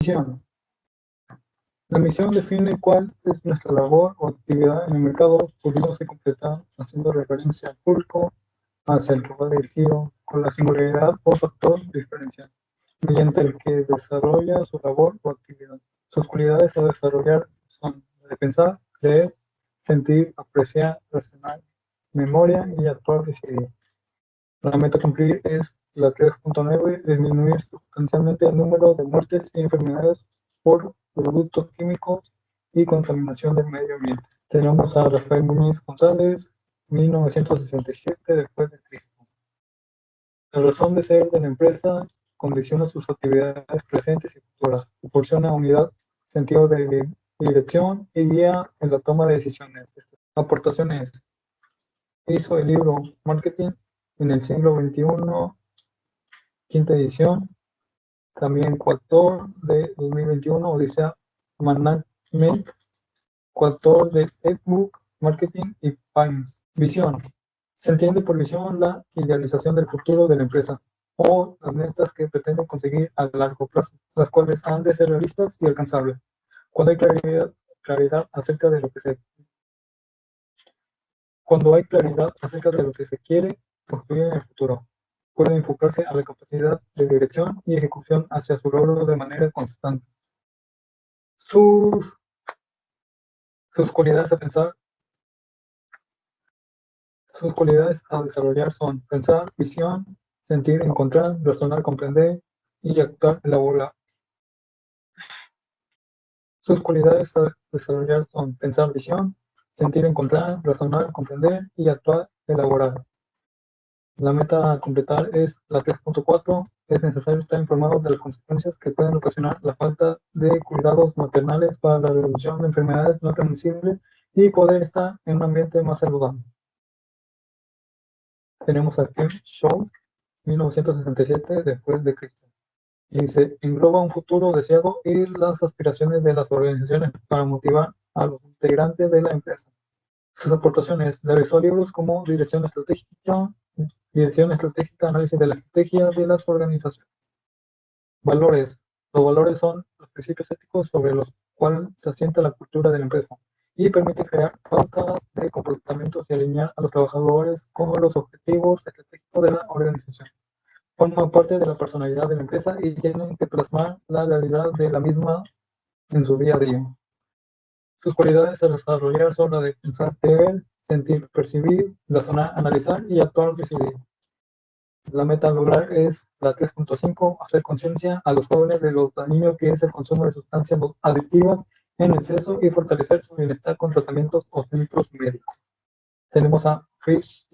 Misión. La misión define cuál es nuestra labor o actividad en el mercado, pudiéndose completar haciendo referencia al público hacia el que va dirigido, con la singularidad o factor diferencial, mediante el que desarrolla su labor o actividad. Sus cualidades a desarrollar son la de pensar, creer, sentir, apreciar, razonar, memoria y actuar decidido. La meta a cumplir es la 3.9, disminuir sustancialmente el número de muertes y enfermedades por productos químicos y contaminación del medio ambiente. Tenemos a Rafael Muñiz González, 1967 después de Cristo. La razón de ser de la empresa condiciona sus actividades presentes y futuras, proporciona unidad, sentido de dirección y guía en la toma de decisiones. Aportaciones. Hizo el libro Marketing en el siglo XXI, quinta edición. También coautor de 2021, Odisea Management, coautor de ebook Marketing y Pines. Visión. Se entiende por visión la idealización del futuro de la empresa o las metas que pretende conseguir a largo plazo, las cuales han de ser realistas y alcanzables. Cuando hay claridad acerca de lo que se quiere construir en el futuro, puede enfocarse a la capacidad de dirección y ejecución hacia su logro de manera constante. Sus cualidades a pensar, sus cualidades a desarrollar son pensar, visión, sentir, encontrar, razonar, comprender y actuar, elaborar. Sus cualidades a desarrollar son pensar, visión, sentir, encontrar, razonar, comprender y actuar, elaborar. La meta a completar es la 3.4. Es necesario estar informado de las consecuencias que pueden ocasionar la falta de cuidados maternales para la reducción de enfermedades no transmisibles y poder estar en un ambiente más saludable. Tenemos a Kim Scholes, 1967 después de Cristo. Y se engloba un futuro deseado y las aspiraciones de las organizaciones para motivar a los integrantes de la empresa. Sus aportaciones: realizó libros como Dirección Estratégica, Análisis de la Estrategia de las Organizaciones. Valores. Los valores son los principios éticos sobre los cuales se asienta la cultura de la empresa y permite crear pautas de comportamientos y alinear a los trabajadores con los objetivos estratégicos de la organización. Forman parte de la personalidad de la empresa y tienen que plasmar la realidad de la misma en su día a día. Sus cualidades a desarrollar son la de pensar, creer, sentir, percibir, razonar, analizar y actuar, decidir. La meta a lograr es la 3.5, hacer conciencia a los jóvenes de lo dañino que es el consumo de sustancias adictivas en exceso y fortalecer su bienestar con tratamientos o centros médicos. Tenemos a Fritz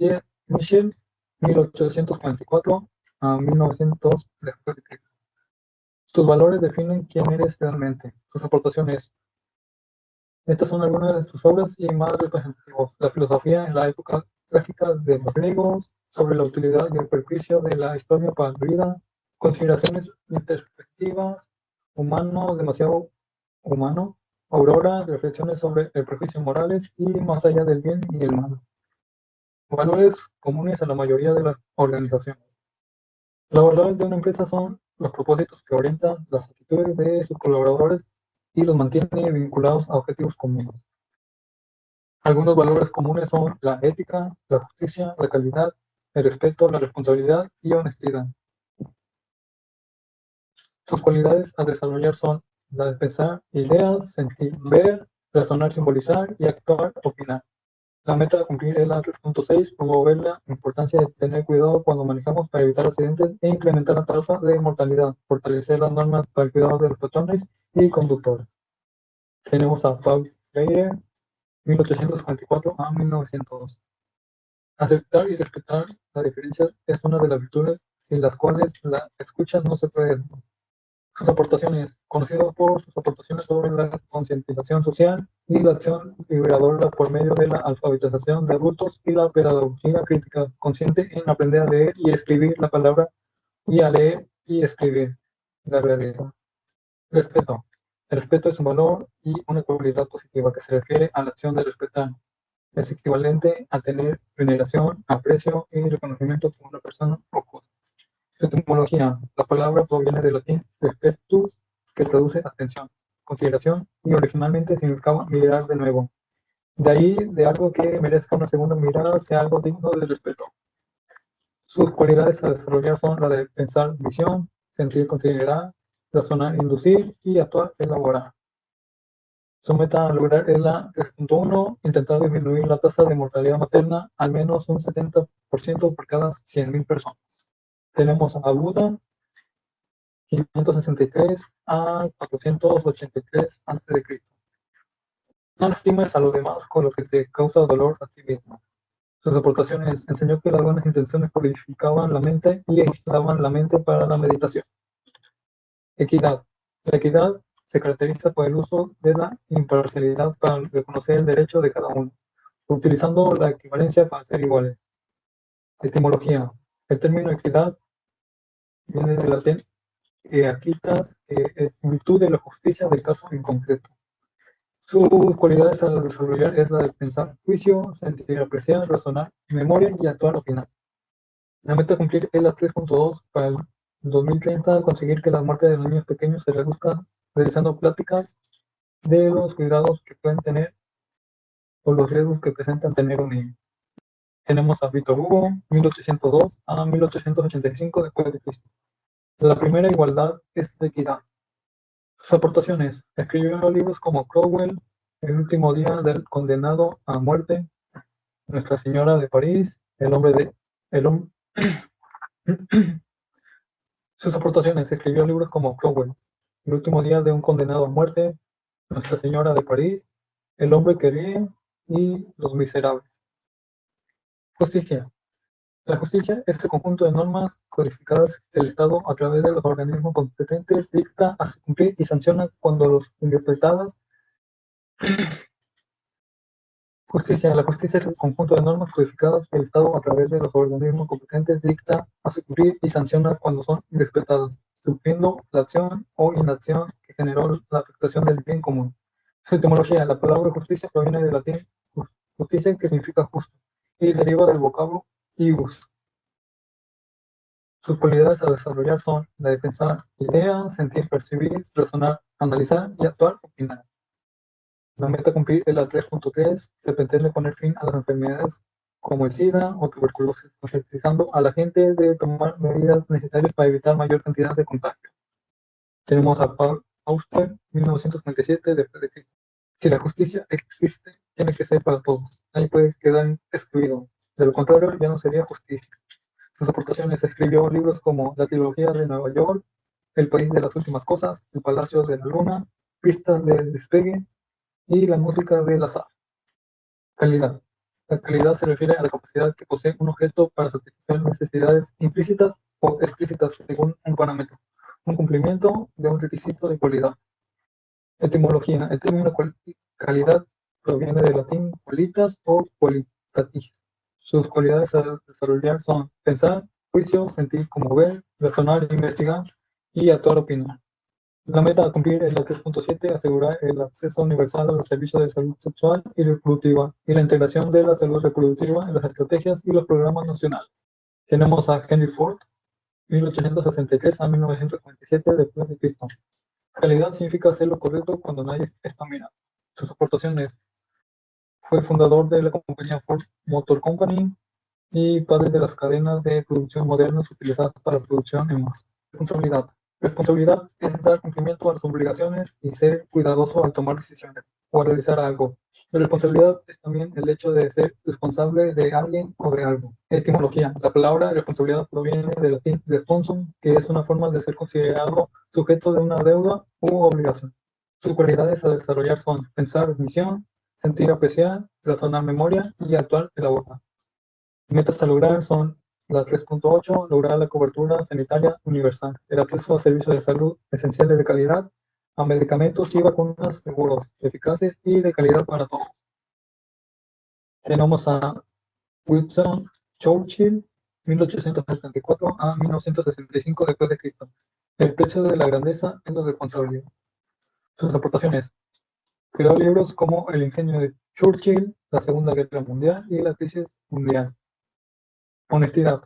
Michel, 1844 a 1900 después de Cristo. Sus valores definen quién eres realmente. Sus aportaciones. Estas son algunas de sus obras y más representativas. La filosofía en la época trágica de los griegos, sobre la utilidad y el perjuicio de la historia para la vida, consideraciones introspectivas, humano, demasiado humano, Aurora, reflexiones sobre el prejuicio morales y más allá del bien y el mal. Valores comunes a la mayoría de las organizaciones. Los valores de una empresa son los propósitos que orientan las actitudes de sus colaboradores y los mantiene vinculados a objetivos comunes. Algunos valores comunes son la ética, la justicia, la calidad, el respeto, la responsabilidad y honestidad. Sus cualidades a desarrollar son la de pensar, ideas, sentir, ver, razonar, simbolizar y actuar, opinar. La meta a cumplir es la 3.6, promover la importancia de tener cuidado cuando manejamos para evitar accidentes e incrementar la tasa de mortalidad, fortalecer las normas para el cuidado de los peatones y conductores. Tenemos a Paul Freire, 1844 a 1902. Aceptar y respetar la diferencia es una de las virtudes sin las cuales la escucha no se puede. Sus aportaciones, conocido por sus aportaciones sobre la concientización social y la acción liberadora por medio de la alfabetización de adultos y la pedagogía crítica consciente en aprender a leer y escribir la palabra y a leer y escribir la realidad. Respeto. El respeto es un valor y una cualidad positiva que se refiere a la acción de respetar. Es equivalente a tener veneración, aprecio y reconocimiento por una persona o cosa. Su etimología. La palabra proviene del latín respectus, que traduce atención, consideración y originalmente significaba mirar de nuevo. De ahí, de algo que merezca una segunda mirada, sea algo digno de respeto. Sus cualidades a desarrollar son la de pensar, visión, sentir, considerar, razonar, inducir y actuar, elaborar. Su meta a lograr es la 3.1, intentar disminuir la tasa de mortalidad materna al menos un 70% por cada 100.000 personas. Tenemos a Buda, 563 a 483 a.C. No lastimes a los demás con lo que te causa dolor a ti mismo. Sus aportaciones enseñó que las buenas intenciones purificaban la mente y agitaban la mente para la meditación. Equidad. La equidad se caracteriza por el uso de la imparcialidad para reconocer el derecho de cada uno, utilizando la equivalencia para ser iguales. Etimología. El término equidad viene del latín equitas, que es virtud de la justicia del caso en concreto. Sus cualidades a desarrollar es la de pensar, juicio, sentir, apreciar, razonar, memoria y actuar al final. La meta a cumplir es la 3.2 para el 2030, conseguir que la muerte de los niños pequeños se reduzca realizando pláticas de los cuidados que pueden tener o los riesgos que presentan tener un niño. Tenemos a Víctor Hugo, 1802 a 1885 después de Cristo. La primera igualdad es la equidad. Sus aportaciones. Escribió libros como Cromwell, El último día del condenado a muerte, Nuestra Señora de París, El hombre de... El hom- Sus aportaciones. Escribió libros como Cromwell, El último día de un condenado a muerte, Nuestra Señora de París, El hombre que ríe y Los miserables. Justicia. La justicia es el conjunto de normas codificadas que el Estado, a través de los organismos competentes, dicta, hace cumplir y sanciona cuando los interpretadas. Justicia. La justicia es el conjunto de normas codificadas que el Estado, a través de los organismos competentes, dicta, hace cumplir y sanciona cuando son interpretadas, sufriendo la acción o inacción que generó la afectación del bien común. Su etimología. La palabra justicia proviene del latín justicia, que significa justo, y deriva del vocablo ius. Sus cualidades a desarrollar son la de pensar ideas, sentir, percibir, razonar, analizar y actuar, opinar. La meta a cumplir es la 3.3. Se pretende poner fin a las enfermedades como el SIDA o tuberculosis, concientizando a la gente de tomar medidas necesarias para evitar mayor cantidad de contagio. Tenemos a Paul Auster, 1937, después de Cristo. Si la justicia existe, tiene que ser para todos. Nadie puede quedar excluido. De lo contrario, ya no sería justicia. Sus aportaciones: escribió libros como La trilogía de Nueva York, El país de las últimas cosas, El palacio de la luna, Pistas del despegue y La música del azar. Calidad. La calidad se refiere a la capacidad que posee un objeto para satisfacer necesidades implícitas o explícitas según un parámetro, un cumplimiento de un requisito de cualidad. Etimología. El término calidad proviene del latín qualitas o qualitatis. Sus cualidades a desarrollar son pensar, juicio, sentir, conmover, razonar, investigar y actuar, opinar. La meta a cumplir es la 3.7, asegurar el acceso universal a los servicios de salud sexual y reproductiva y la integración de la salud reproductiva en las estrategias y los programas nacionales. Tenemos a Henry Ford, 1863 a 1947 después de Cristo. Calidad significa hacer lo correcto cuando nadie está mirando. Sus aportaciones: fue fundador de la compañía Ford Motor Company y padre de las cadenas de producción modernas utilizadas para la producción en masa. Responsabilidad. Responsabilidad es dar cumplimiento a las obligaciones y ser cuidadoso al tomar decisiones o al realizar algo. La responsabilidad es también el hecho de ser responsable de alguien o de algo. Etimología. La palabra responsabilidad proviene del latín responsum, que es una forma de ser considerado sujeto de una deuda u obligación. Sus cualidades a desarrollar son pensar, visión, sentir, apreciar, razonar, memoria y actuar, elaborar. Metas a lograr son la 3.8, lograr la cobertura sanitaria universal, el acceso a servicios de salud esenciales de calidad, a medicamentos y vacunas seguros, eficaces y de calidad para todos. Tenemos a Winston Churchill, 1874 a 1965 después de Cristo. El precio de la grandeza es la responsabilidad. Sus aportaciones: creó libros como El ingenio de Churchill, la Segunda Guerra Mundial y la crisis mundial. Honestidad.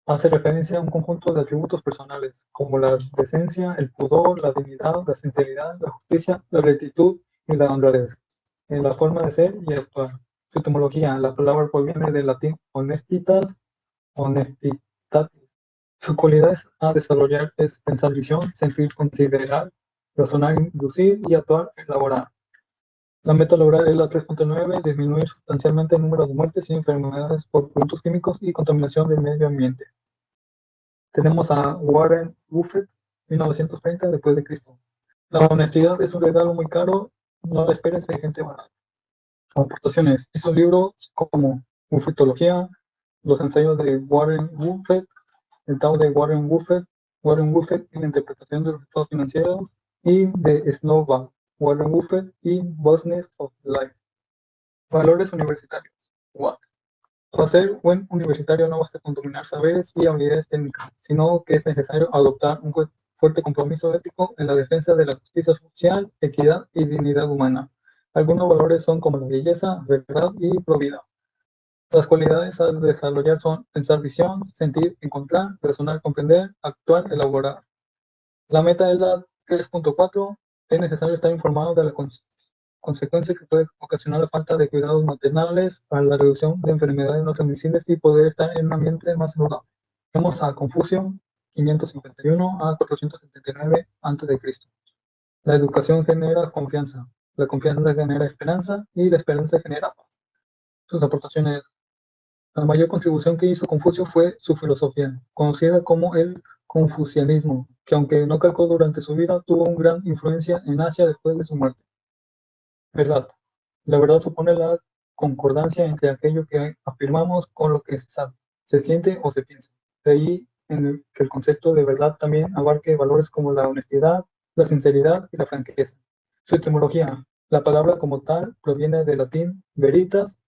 Hace referencia a un conjunto de atributos personales, como la decencia, el pudor, la dignidad, la sinceridad, la justicia, la rectitud y la honradez, en la forma de ser y actuar. Su etimología, la palabra proviene del latín honestitas, honestitatis. Su cualidad a desarrollar es pensar visión, sentir, considerar, razonar, inducir y actuar, elaborar. La meta a lograr es la 3.9, disminuir sustancialmente el número de muertes y enfermedades por productos químicos y contaminación del medio ambiente. Tenemos a Warren Buffett, 1930 después de Cristo. La honestidad es un regalo muy caro, no la esperes de gente barata. Aportaciones. Hizo libros como Buffettología, los ensayos de Warren Buffett, el Tao de Warren Buffett y la interpretación de los estados financieros, y de Snowball, Warren Buffett y Business of Life. Valores universitarios. What? Para ser buen universitario no basta con dominar saberes y habilidades técnicas, sino que es necesario adoptar un fuerte compromiso ético en la defensa de la justicia social, equidad y dignidad humana. Algunos valores son como la belleza, verdad y probidad. Las cualidades a desarrollar son pensar visión, sentir, encontrar, razonar, comprender, actuar, elaborar. La meta es la 3.4. Es necesario estar informado de las consecuencias que puede ocasionar la falta de cuidados maternales para la reducción de enfermedades no transmisibles y poder estar en un ambiente más saludable. Vemos a Confucio, 551 a 479 a.C. La educación genera confianza, la confianza genera esperanza y la esperanza genera paz. Sus aportaciones. La mayor contribución que hizo Confucio fue su filosofía, conocida como el confucianismo, que aunque no calcó durante su vida, tuvo una gran influencia en Asia después de su muerte. Verdad. La verdad supone la concordancia entre aquello que afirmamos con lo que se sabe, se siente o se piensa. De ahí que el concepto de verdad también abarque valores como la honestidad, la sinceridad y la franqueza. Su etimología. La palabra como tal proviene del latín veritas,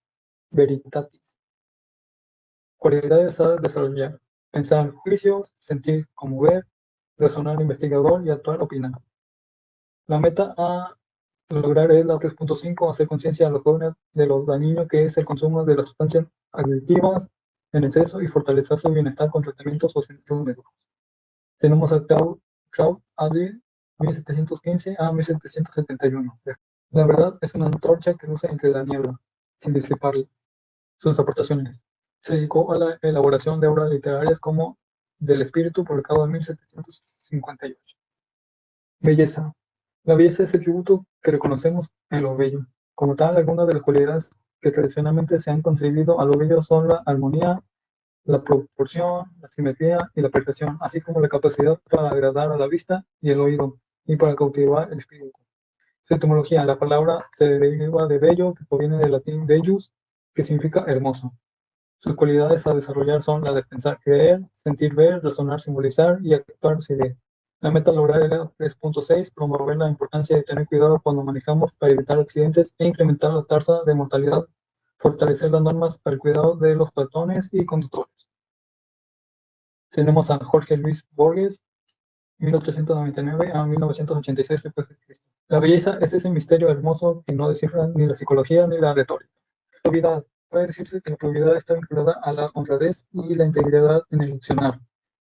veritatis. Cualidades a desarrollar. Pensar juicios, sentir como ver, razonar investigador y actuar opinar. La meta a lograr es la 3.5, hacer conciencia a los jóvenes de lo dañino que es el consumo de las sustancias adictivas en exceso y fortalecer su bienestar con tratamientos o centros médicos. Tenemos a Claude Adler, 1715 a 1771. La verdad es una antorcha que luce entre la niebla, sin disiparla. Sus aportaciones. Se dedicó a la elaboración de obras literarias como Del Espíritu, publicado en 1758. Belleza. La belleza es el tributo que reconocemos en lo bello. Como tal, algunas de las cualidades que tradicionalmente se han concebido a lo bello son la armonía, la proporción, la simetría y la perfección, así como la capacidad para agradar a la vista y el oído, y para cautivar el espíritu. Su etimología, la palabra se deriva de bello, que proviene del latín bellus, que significa hermoso. Sus cualidades a desarrollar son la de pensar, creer, sentir, ver, razonar, simbolizar y actuar decidir. La meta lograr era 3.6, promover la importancia de tener cuidado cuando manejamos para evitar accidentes e incrementar la tasa de mortalidad, fortalecer las normas para el cuidado de los peatones y conductores. Tenemos a Jorge Luis Borges, 1899 a 1986 después de Cristo. La belleza es ese misterio hermoso que no descifran ni la psicología ni la retórica. Probidad. Puede decirse que la probidad está vinculada a la honradez y la integridad en el diccionario.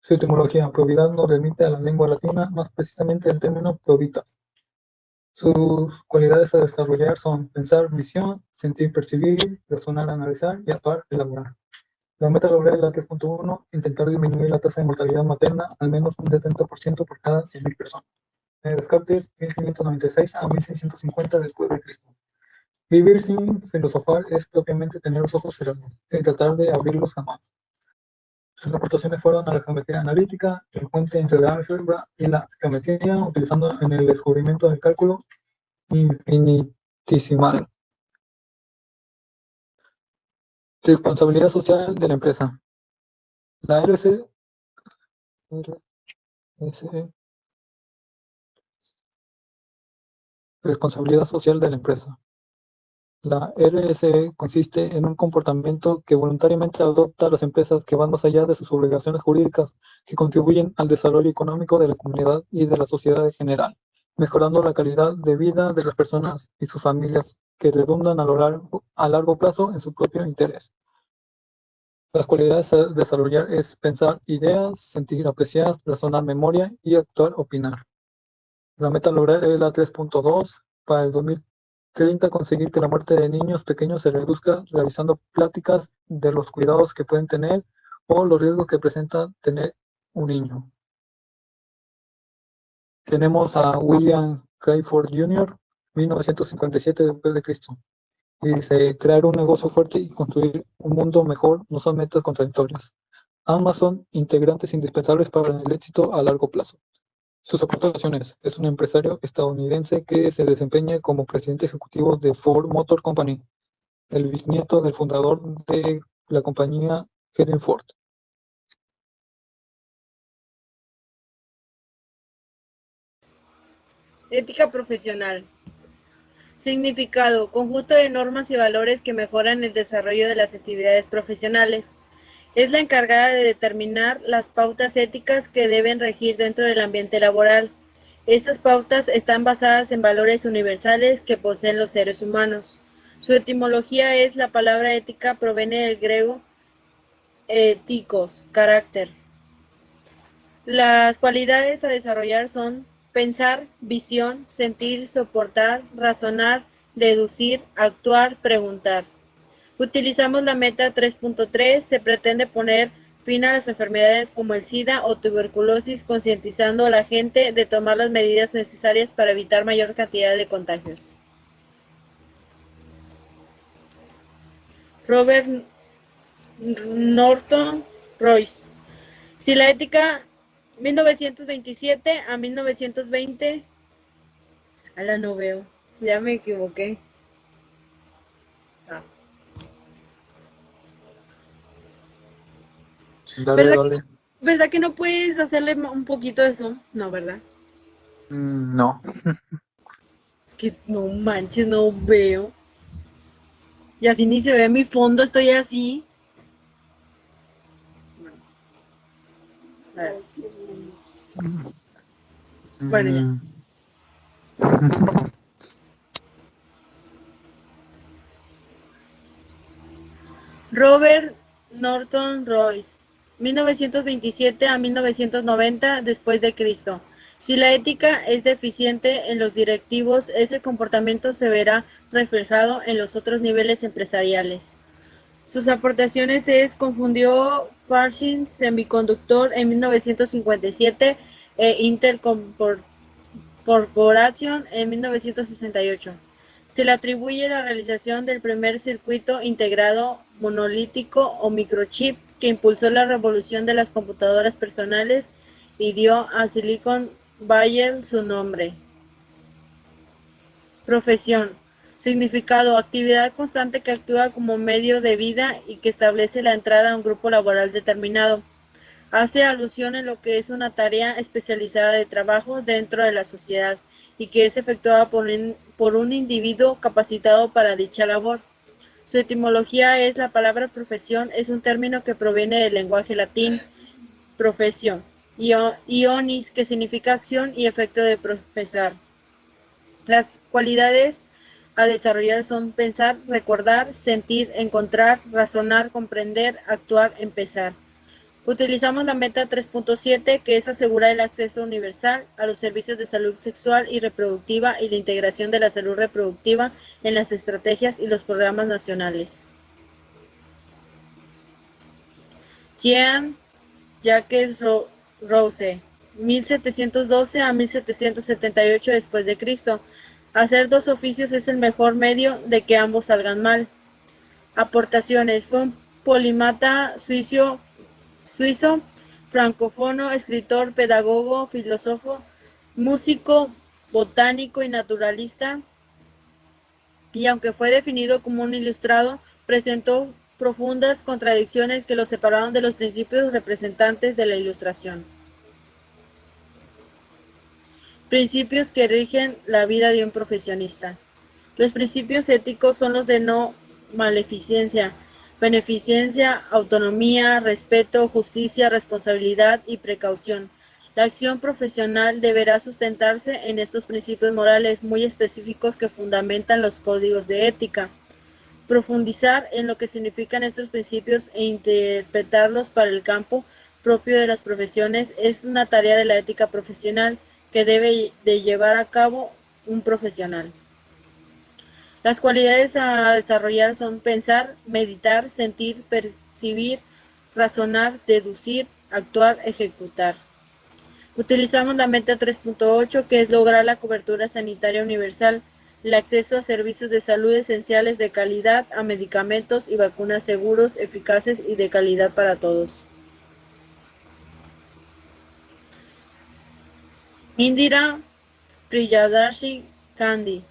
Su etimología, probidad, nos remite a la lengua latina, más precisamente el término probitas. Sus cualidades a desarrollar son pensar, visión, sentir, percibir, razonar, analizar y actuar, elaborar. La meta lograr es la 3.1, intentar disminuir la tasa de mortalidad materna al menos un 70% por cada 100.000 personas. Descartes, 1596 a 1650 después de Cristo. Vivir sin filosofar es propiamente tener los ojos cerrados, sin tratar de abrirlos jamás. Sus aportaciones fueron a la geometría analítica, el puente entre la álgebra y la geometría, utilizando en el descubrimiento del cálculo infinitesimal. Responsabilidad social de la empresa. La RSE responsabilidad social de la empresa. La RSE consiste en un comportamiento que voluntariamente adopta las empresas que van más allá de sus obligaciones jurídicas, que contribuyen al desarrollo económico de la comunidad y de la sociedad en general, mejorando la calidad de vida de las personas y sus familias, que redundan a largo plazo en su propio interés. Las cualidades a desarrollar es pensar ideas, sentir, apreciar, razonar, memoria y actuar, opinar. La meta a lograr es la 3.2 para el 2030 conseguir que la muerte de niños pequeños se reduzca realizando pláticas de los cuidados que pueden tener o los riesgos que presenta tener un niño. Tenemos a William Crawford Jr., 1957 después de Cristo. Y dice, crear un negocio fuerte y construir un mundo mejor no son metas contradictorias. Ambas son integrantes indispensables para el éxito a largo plazo. Sus aportaciones: es un empresario estadounidense que se desempeña como presidente ejecutivo de Ford Motor Company, el bisnieto del fundador de la compañía Henry Ford. Ética profesional. Significado: conjunto de normas y valores que mejoran el desarrollo de las actividades profesionales. Es la encargada de determinar las pautas éticas que deben regir dentro del ambiente laboral. Estas pautas están basadas en valores universales que poseen los seres humanos. Su etimología es: la palabra ética proviene del griego éticos, carácter. Las cualidades a desarrollar son pensar, visión, sentir, soportar, razonar, deducir, actuar, preguntar. Utilizamos la meta 3.3, se pretende poner fin a las enfermedades como el SIDA o tuberculosis, concientizando a la gente de tomar las medidas necesarias para evitar mayor cantidad de contagios. Robert Norton Royce. Si la ética 1927 a 1920, a la no veo, ya me equivoqué. Ah. Dale, dale. ¿Verdad que no puedes hacerle un poquito de zoom? No, ¿verdad? No. Es que no manches, no veo. Y así ni se ve mi fondo, estoy así. A ver. Bueno, ya. Robert Norton Royce, 1927 a 1990 después de Cristo. Si la ética es deficiente en los directivos, ese comportamiento se verá reflejado en los otros niveles empresariales. Sus aportaciones es: confundió Fairchild Semiconductor en 1957 e Intel Corporation en 1968. Se le atribuye la realización del primer circuito integrado monolítico o microchip que impulsó la revolución de las computadoras personales y dio a Silicon Valley su nombre. Profesión. Significado: actividad constante que actúa como medio de vida y que establece la entrada a un grupo laboral determinado. Hace alusión en lo que es una tarea especializada de trabajo dentro de la sociedad y que es efectuada por un individuo capacitado para dicha labor. Su etimología es: la palabra profesión es un término que proviene del lenguaje latín profesio, ionis, que significa acción y efecto de profesar. Las cualidades a desarrollar son pensar, recordar, sentir, encontrar, razonar, comprender, actuar, empezar. Utilizamos la meta 3.7, que es asegurar el acceso universal a los servicios de salud sexual y reproductiva y la integración de la salud reproductiva en las estrategias y los programas nacionales. Jean-Jacques Rousseau, 1712 a 1778 después de Cristo. Hacer dos oficios es el mejor medio de que ambos salgan mal. Aportaciones: fue un polímata suizo, francófono, escritor, pedagogo, filósofo, músico, botánico y naturalista, y aunque fue definido como un ilustrado, presentó profundas contradicciones que lo separaron de los principios representantes de la Ilustración. Principios que rigen la vida de un profesionista. Los principios éticos son los de no maleficencia, beneficencia, autonomía, respeto, justicia, responsabilidad y precaución. La acción profesional deberá sustentarse en estos principios morales muy específicos que fundamentan los códigos de ética. Profundizar en lo que significan estos principios e interpretarlos para el campo propio de las profesiones es una tarea de la ética profesional que debe de llevar a cabo un profesional. Las cualidades a desarrollar son pensar, meditar, sentir, percibir, razonar, deducir, actuar, ejecutar. Utilizamos la meta 3.8, que es lograr la cobertura sanitaria universal, el acceso a servicios de salud esenciales de calidad, a medicamentos y vacunas seguros, eficaces y de calidad para todos. Indira Priyadarshi Gandhi,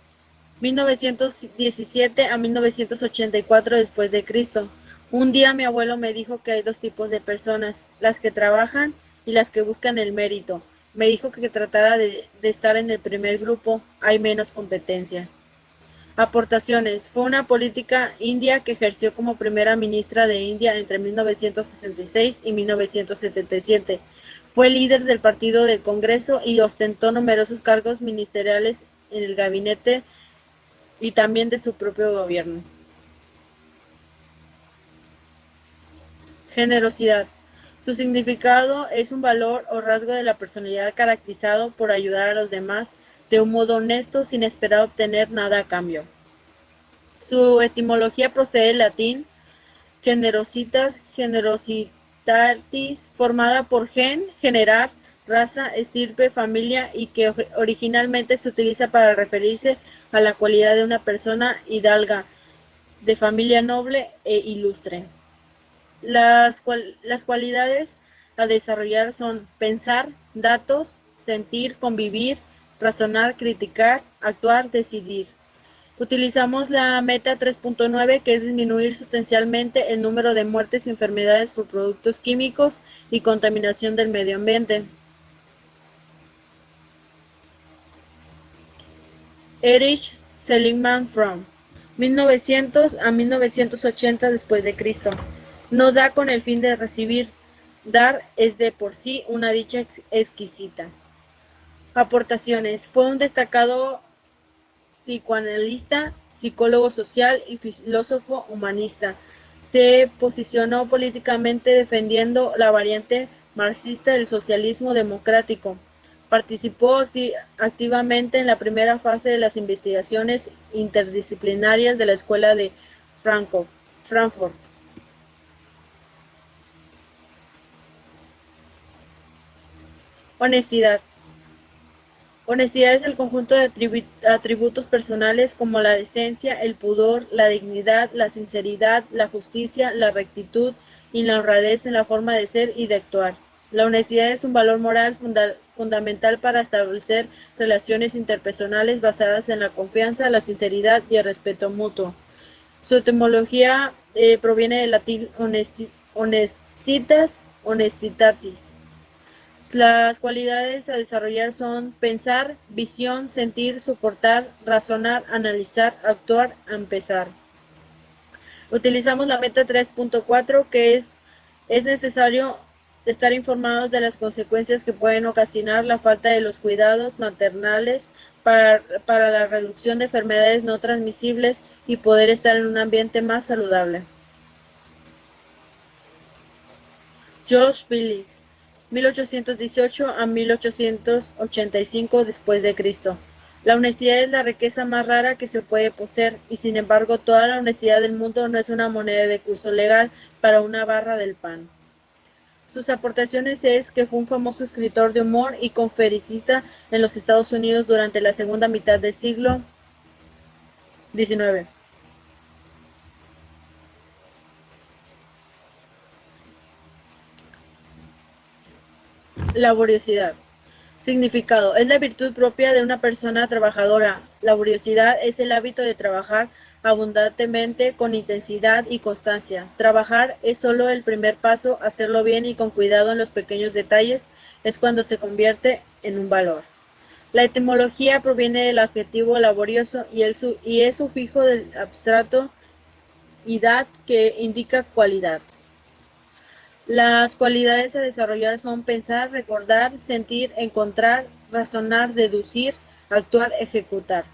1917 a 1984 después de Cristo. Un día mi abuelo me dijo que hay dos tipos de personas, las que trabajan y las que buscan el mérito. Me dijo que tratara de estar en el primer grupo, hay menos competencia. Aportaciones. Fue una política india que ejerció como primera ministra de India entre 1966 y 1977. Fue líder del partido del Congreso y ostentó numerosos cargos ministeriales en el gabinete y también de su propio gobierno. Generosidad. Su significado es un valor o rasgo de la personalidad caracterizado por ayudar a los demás de un modo honesto sin esperar obtener nada a cambio. Su etimología procede del latín generositas, generositatis, formada por gen, generar, raza, estirpe, familia, y que originalmente se utiliza para referirse a la cualidad de una persona hidalga, de familia noble e ilustre. Las cualidades a desarrollar son pensar, datos, sentir, convivir, razonar, criticar, actuar, decidir. Utilizamos la meta 3.9, que es disminuir sustancialmente el número de muertes y enfermedades por productos químicos y contaminación del medio ambiente. Erich Seligman Fromm, 1900 a 1980 después de Cristo. No da con el fin de recibir. Dar es de por sí una dicha exquisita. Aportaciones. Fue un destacado psicoanalista, psicólogo social y filósofo humanista. Se posicionó políticamente defendiendo la variante marxista del socialismo democrático. Participó activamente en la primera fase de las investigaciones interdisciplinarias de la Escuela de Frankfurt. Honestidad. Honestidad es el conjunto de atributos personales como la decencia, el pudor, la dignidad, la sinceridad, la justicia, la rectitud y la honradez en la forma de ser y de actuar. La honestidad es un valor moral fundamental para establecer relaciones interpersonales basadas en la confianza, la sinceridad y el respeto mutuo. Su etimología proviene del latín honestitas, honestitatis. Las cualidades a desarrollar son pensar, visión, sentir, soportar, razonar, analizar, actuar, empezar. Utilizamos la meta 3.4, que es necesario estar informados de las consecuencias que pueden ocasionar la falta de los cuidados maternales para la reducción de enfermedades no transmisibles y poder estar en un ambiente más saludable. George Billings, 1818 a 1885 después de Cristo. La honestidad es la riqueza más rara que se puede poseer, y sin embargo toda la honestidad del mundo no es una moneda de curso legal para una barra del pan. Sus aportaciones es que fue un famoso escritor de humor y conferencista en los Estados Unidos durante la segunda mitad del siglo XIX. Laboriosidad. Significado. Es la virtud propia de una persona trabajadora. Laboriosidad es el hábito de trabajar abundantemente, con intensidad y constancia. Trabajar es solo el primer paso. Hacerlo bien y con cuidado en los pequeños detalles es cuando se convierte en un valor. La etimología proviene del adjetivo laborioso y es sufijo del abstrato idad, que indica cualidad. Las cualidades a desarrollar son pensar, recordar, sentir, encontrar, razonar, deducir, actuar, ejecutar.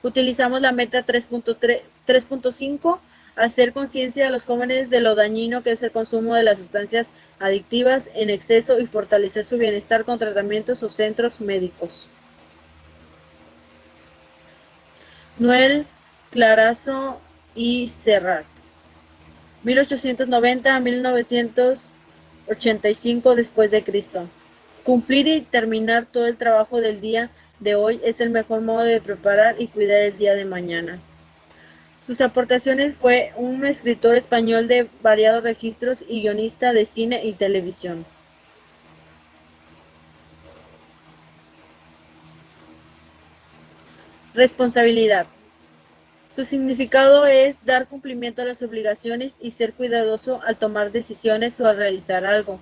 Utilizamos la meta 3.5, Hacer conciencia a los jóvenes de lo dañino que es el consumo de las sustancias adictivas en exceso y fortalecer su bienestar con tratamientos o centros médicos. Noel Clarazo y Serrat, 1890 a 1985 después de Cristo. Cumplir y terminar todo el trabajo del día de hoy es el mejor modo de preparar y cuidar el día de mañana. Sus aportaciones fue un escritor español de variados registros y guionista de cine y televisión. Responsabilidad. Su significado es dar cumplimiento a las obligaciones y ser cuidadoso al tomar decisiones o al realizar algo.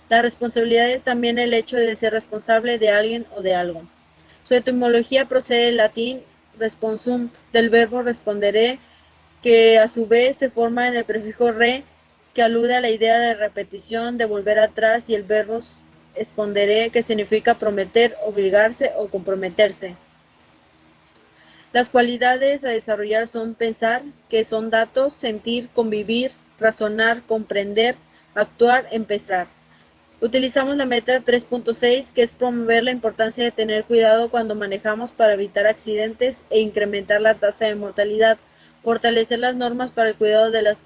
La responsabilidad es también el hecho de ser responsable de alguien o de algo. Su etimología procede del latín responsum, del verbo responderé, que a su vez se forma en el prefijo re, que alude a la idea de repetición, de volver atrás, y el verbo responderé, que significa prometer, obligarse o comprometerse. Las cualidades a desarrollar son pensar, que son datos, sentir, convivir, razonar, comprender, actuar, empezar. Utilizamos la meta 3.6, que es promover la importancia de tener cuidado cuando manejamos para evitar accidentes e incrementar la tasa de mortalidad, fortalecer las normas para el cuidado de los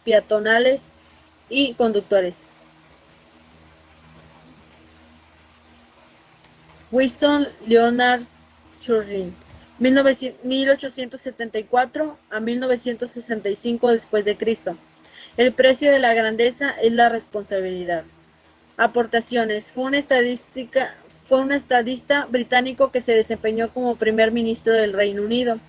peatonales y conductores. Winston Leonard Churchill, 1874 a 1965 después de Cristo. El precio de la grandeza es la responsabilidad. Aportaciones. Fue un estadista británico que se desempeñó como primer ministro del Reino Unido.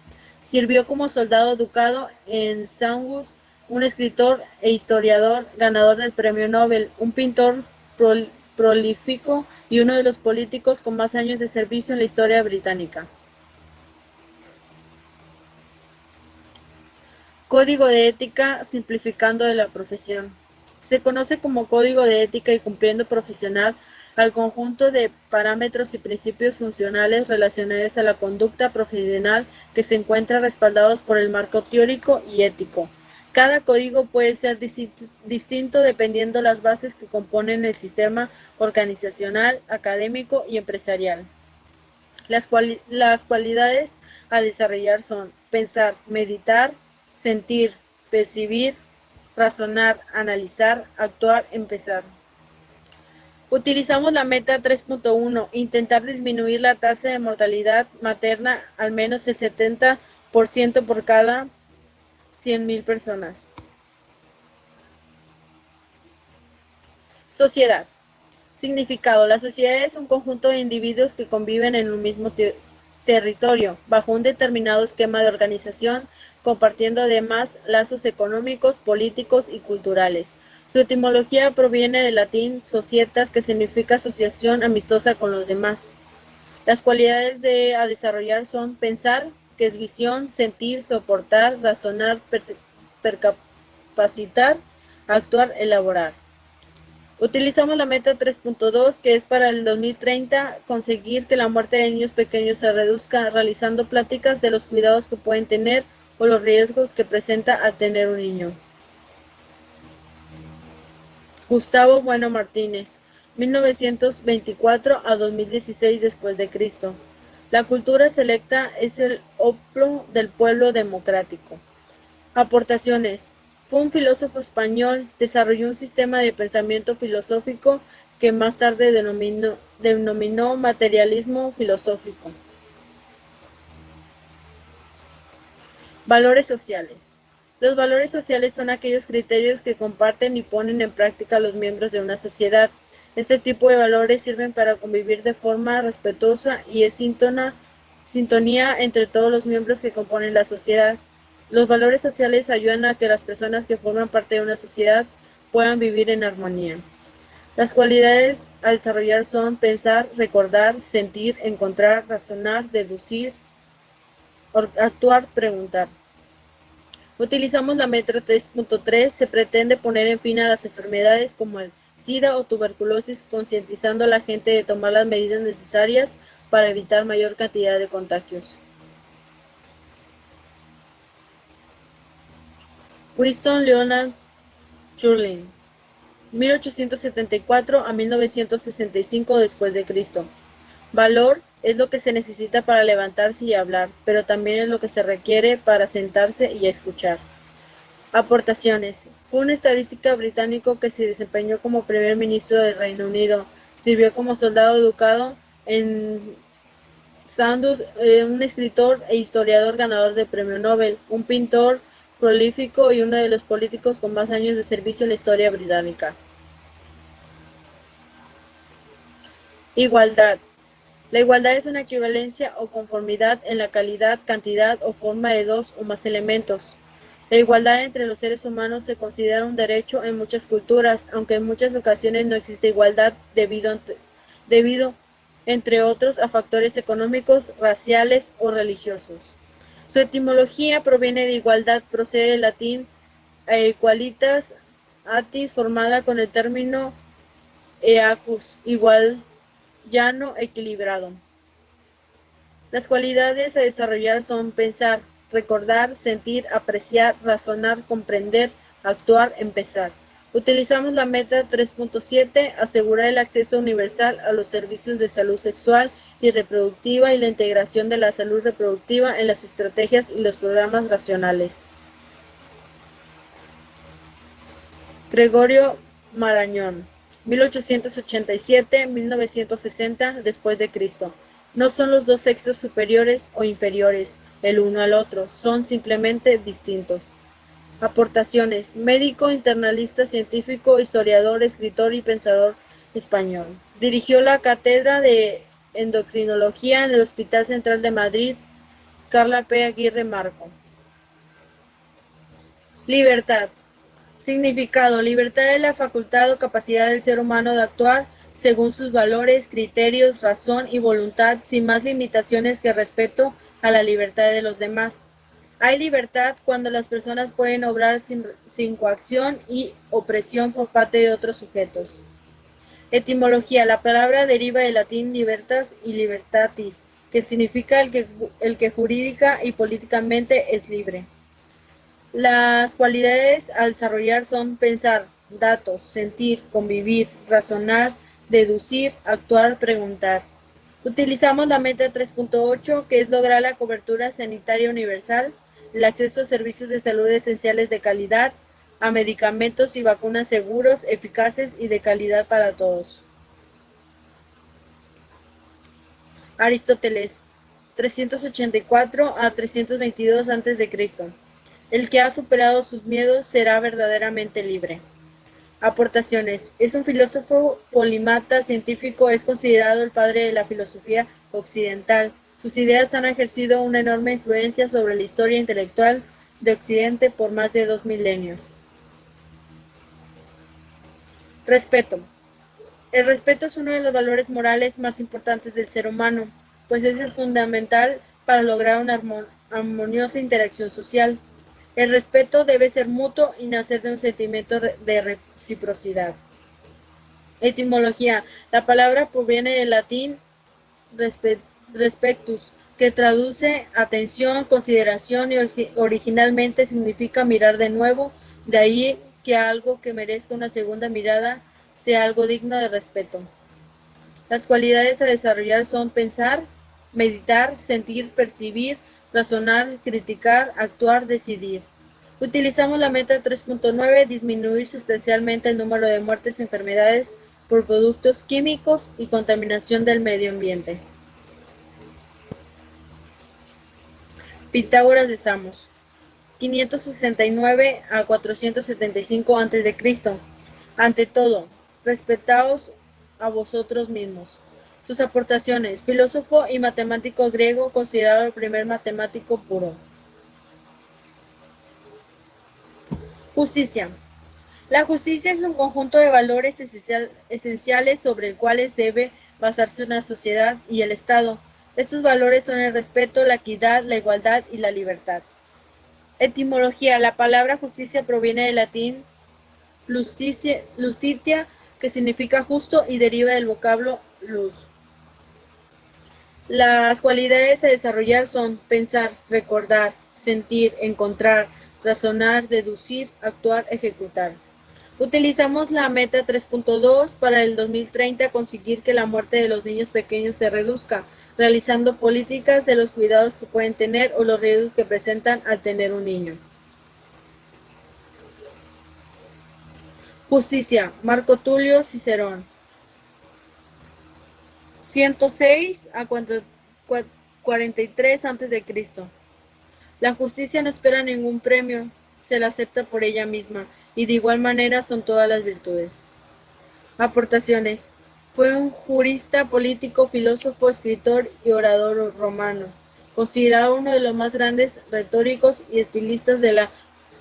Sirvió como soldado ducado en Sandhurst, un escritor e historiador, ganador del Premio Nobel, un pintor prolífico y uno de los políticos con más años de servicio en la historia británica. Código de ética simplificando de la profesión. Se conoce como código de ética y cumpliendo profesional al conjunto de parámetros y principios funcionales relacionados a la conducta profesional que se encuentran respaldados por el marco teórico y ético. Cada código puede ser distinto dependiendo las bases que componen el sistema organizacional, académico y empresarial. Las cualidades a desarrollar son pensar, meditar, sentir, percibir, razonar, analizar, actuar, empezar. Utilizamos la meta 3.1, intentar disminuir la tasa de mortalidad materna al menos el 70% por cada 100.000 personas. Sociedad. Significado. La sociedad es un conjunto de individuos que conviven en un mismo territorio, bajo un determinado esquema de organización, compartiendo además lazos económicos, políticos y culturales. Su etimología proviene del latín societas, que significa asociación amistosa con los demás. Las cualidades a desarrollar son pensar, que es visión, sentir, soportar, razonar, percapacitar, actuar, elaborar. Utilizamos la meta 3.2, que es para el 2030 conseguir que la muerte de niños pequeños se reduzca, realizando pláticas de los cuidados que pueden tener o los riesgos que presenta al tener un niño. Gustavo Bueno Martínez, 1924 a 2016 después de Cristo. La cultura selecta es el oplo del pueblo democrático. Aportaciones. Fue un filósofo español, desarrolló un sistema de pensamiento filosófico que más tarde denominó materialismo filosófico. Valores sociales. Los valores sociales son aquellos criterios que comparten y ponen en práctica los miembros de una sociedad. Este tipo de valores sirven para convivir de forma respetuosa y es sintonía entre todos los miembros que componen la sociedad. Los valores sociales ayudan a que las personas que forman parte de una sociedad puedan vivir en armonía. Las cualidades a desarrollar son pensar, recordar, sentir, encontrar, razonar, deducir, actuar, preguntar. Utilizamos la meta 3.3, se pretende poner en fin a las enfermedades como el SIDA o tuberculosis, concientizando a la gente de tomar las medidas necesarias para evitar mayor cantidad de contagios. Winston Leonard Churling, 1874 a 1965 después de Cristo. Valor es lo que se necesita para levantarse y hablar, pero también es lo que se requiere para sentarse y escuchar. Aportaciones. Fue un estadístico británico que se desempeñó como primer ministro del Reino Unido. Sirvió como soldado educado en Sandhurst, un escritor e historiador ganador del Premio Nobel, un pintor prolífico y uno de los políticos con más años de servicio en la historia británica. Igualdad. La igualdad es una equivalencia o conformidad en la calidad, cantidad o forma de dos o más elementos. La igualdad entre los seres humanos se considera un derecho en muchas culturas, aunque en muchas ocasiones no existe igualdad debido, entre otros, a factores económicos, raciales o religiosos. Su etimología proviene de igualdad, procede del latín equalitas atis, formada con el término equus, igual, llano, equilibrado. Las cualidades a desarrollar son pensar, recordar, sentir, apreciar, razonar, comprender, actuar, empezar. Utilizamos la meta 3.7, asegurar el acceso universal a los servicios de salud sexual y reproductiva y la integración de la salud reproductiva en las estrategias y los programas racionales. Gregorio Marañón, 1887-1960 después de Cristo. No son los dos sexos superiores o inferiores el uno al otro, son simplemente distintos. Aportaciones: médico, internalista científico, historiador, escritor y pensador español. Dirigió la cátedra de endocrinología en el Hospital Central de Madrid, Carla P. Aguirre Marco. Libertad. Significado: libertad es la facultad o capacidad del ser humano de actuar según sus valores, criterios, razón y voluntad, sin más limitaciones que respeto a la libertad de los demás. Hay libertad cuando las personas pueden obrar sin coacción y opresión por parte de otros sujetos. Etimología: la palabra deriva del latín libertas y libertatis, que significa el que jurídica y políticamente es libre. Las cualidades a desarrollar son pensar, datos, sentir, convivir, razonar, deducir, actuar, preguntar. Utilizamos la meta 3.8, que es lograr la cobertura sanitaria universal, el acceso a servicios de salud esenciales de calidad, a medicamentos y vacunas seguros, eficaces y de calidad para todos. Aristóteles, 384 a 322 a.C. El que ha superado sus miedos será verdaderamente libre. Aportaciones: es un filósofo polímata científico, es considerado el padre de la filosofía occidental. Sus ideas han ejercido una enorme influencia sobre la historia intelectual de Occidente por más de 2 milenios. Respeto. El respeto es uno de los valores morales más importantes del ser humano, pues es el fundamental para lograr una armoniosa interacción social. El respeto debe ser mutuo y nacer de un sentimiento de reciprocidad. Etimología: la palabra proviene del latín respectus, que traduce atención, consideración y originalmente significa mirar de nuevo, de ahí que algo que merezca una segunda mirada sea algo digno de respeto. Las cualidades a desarrollar son pensar, meditar, sentir, percibir, razonar, criticar, actuar, decidir. Utilizamos la meta 3.9, disminuir sustancialmente el número de muertes y enfermedades por productos químicos y contaminación del medio ambiente. Pitágoras de Samos, 569 a 475 a.C. Ante todo, respetaos a vosotros mismos. Sus aportaciones: filósofo y matemático griego, considerado el primer matemático puro. Justicia. La justicia es un conjunto de valores esenciales sobre el cuales debe basarse una sociedad y el Estado. Estos valores son el respeto, la equidad, la igualdad y la libertad. Etimología: la palabra justicia proviene del latín justitia, que significa justo y deriva del vocablo lus. Las cualidades a desarrollar son pensar, recordar, sentir, encontrar, razonar, deducir, actuar, ejecutar. Utilizamos la meta 3.2 para el 2030 conseguir que la muerte de los niños pequeños se reduzca, realizando políticas de los cuidados que pueden tener o los riesgos que presentan al tener un niño. Justicia, Marco Tulio Cicerón. 106 a 43 a.C. La justicia no espera ningún premio, se la acepta por ella misma, y de igual manera son todas las virtudes. Aportaciones. Fue un jurista, político, filósofo, escritor y orador romano, considerado uno de los más grandes retóricos y estilistas de la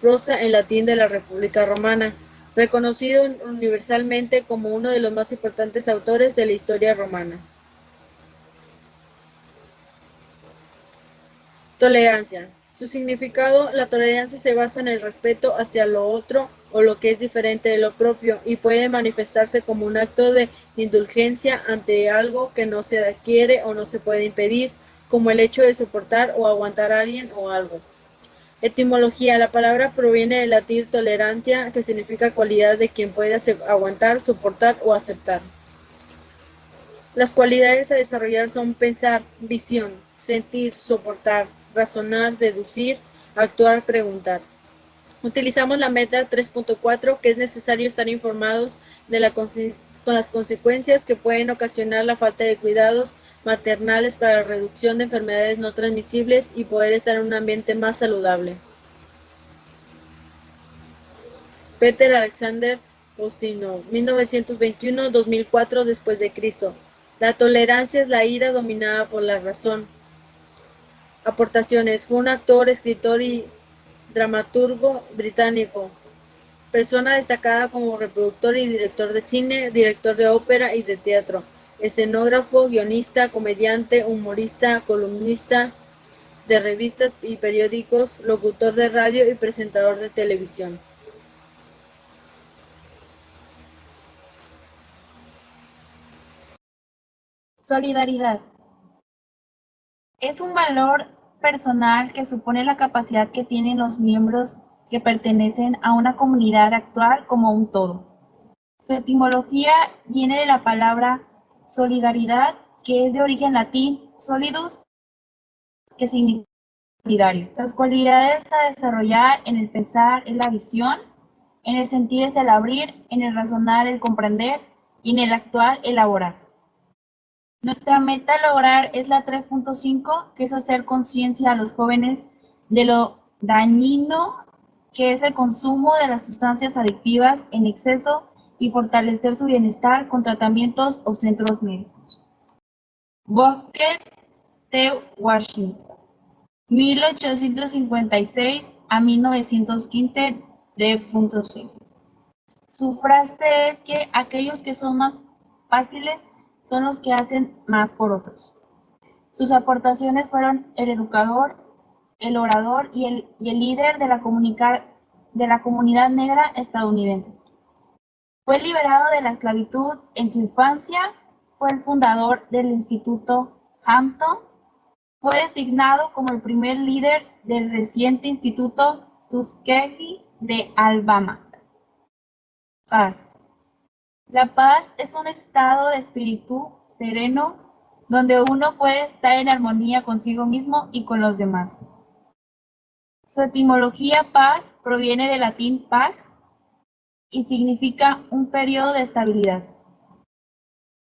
prosa en latín de la República Romana, reconocido universalmente como uno de los más importantes autores de la historia romana. Tolerancia. Su significado, la tolerancia se basa en el respeto hacia lo otro o lo que es diferente de lo propio y puede manifestarse como un acto de indulgencia ante algo que no se quiere o no se puede impedir, como el hecho de soportar o aguantar a alguien o algo. Etimología. La palabra proviene del latín tolerantia, que significa cualidad de quien puede aguantar, soportar o aceptar. Las cualidades a desarrollar son pensar, visión, sentir, soportar, razonar, deducir, actuar, preguntar. Utilizamos la meta 3.4, que es necesario estar informados de con las consecuencias que pueden ocasionar la falta de cuidados maternales para la reducción de enfermedades no transmisibles y poder estar en un ambiente más saludable. Peter Alexander Ustinov, 1921-2004 después de Cristo. La tolerancia es la ira dominada por la razón. Aportaciones. Fue un actor, escritor y dramaturgo británico. Persona destacada como reproductor y director de cine, director de ópera y de teatro. Escenógrafo, guionista, comediante, humorista, columnista de revistas y periódicos, locutor de radio y presentador de televisión. Solidaridad. Es un valor personal que supone la capacidad que tienen los miembros que pertenecen a una comunidad de actuar como un todo. Su etimología viene de la palabra solidaridad, que es de origen latín solidus, que significa solidario. Las cualidades a desarrollar en el pensar es la visión, en el sentir es el abrir, en el razonar el comprender y en el actuar elaborar. Nuestra meta a lograr es la 3.5, que es hacer conciencia a los jóvenes de lo dañino que es el consumo de las sustancias adictivas en exceso y fortalecer su bienestar con tratamientos o centros médicos. Booker T. Washington, 1856 a 1915 D.C. Su frase es que aquellos que son más fáciles son los que hacen más por otros. Sus aportaciones fueron el educador, el orador y el líder de la comunidad negra estadounidense. Fue liberado de la esclavitud en su infancia, fue el fundador del Instituto Hampton, fue designado como el primer líder del reciente Instituto Tuskegee de Alabama. Paz. La paz es un estado de espíritu sereno donde uno puede estar en armonía consigo mismo y con los demás. Su etimología paz proviene del latín pax y significa un periodo de estabilidad.